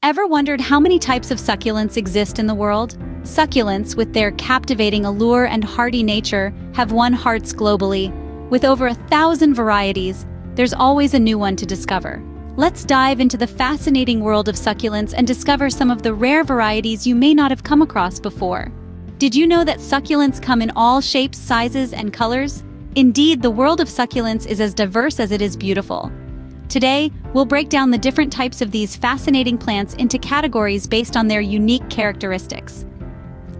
Ever wondered how many types of succulents exist in the world? Succulents, with their captivating allure and hardy nature, have won hearts globally. With over 1,000 varieties, there's always a new one to discover. Let's dive into the fascinating world of succulents and discover some of the rare varieties you may not have come across before. Did you know that succulents come in all shapes, sizes, and colors? Indeed, the world of succulents is as diverse as it is beautiful. Today, we'll break down the different types of these fascinating plants into categories based on their unique characteristics.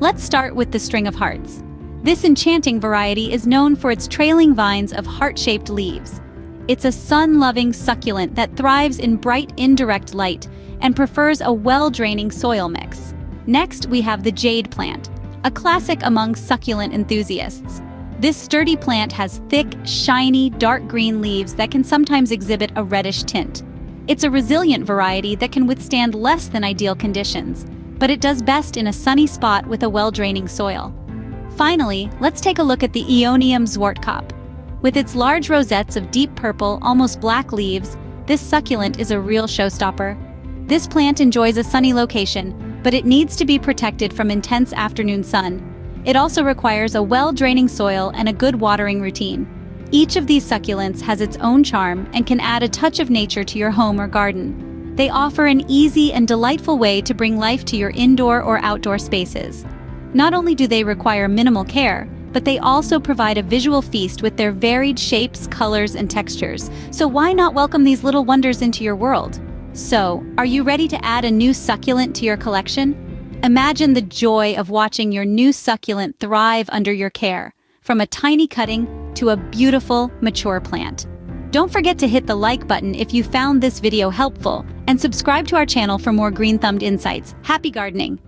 Let's start with the string of hearts. This enchanting variety is known for its trailing vines of heart-shaped leaves. It's a sun-loving succulent that thrives in bright, indirect light and prefers a well-draining soil mix. Next, we have the jade plant, a classic among succulent enthusiasts. This sturdy plant has thick, shiny, dark green leaves that can sometimes exhibit a reddish tint. It's a resilient variety that can withstand less than ideal conditions, but it does best in a sunny spot with a well-draining soil. Finally, let's take a look at the Aeonium Zwartkop. With its large rosettes of deep purple, almost black leaves, this succulent is a real showstopper. This plant enjoys a sunny location, but it needs to be protected from intense afternoon sun. It also requires a well-draining soil and a good watering routine. Each of these succulents has its own charm and can add a touch of nature to your home or garden. They offer an easy and delightful way to bring life to your indoor or outdoor spaces. Not only do they require minimal care, but they also provide a visual feast with their varied shapes, colors, and textures. So why not welcome these little wonders into your world? So, are you ready to add a new succulent to your collection? Imagine the joy of watching your new succulent thrive under your care, from a tiny cutting to a beautiful, mature plant. Don't forget to hit the like button if you found this video helpful, and subscribe to our channel for more green-thumbed insights. Happy gardening!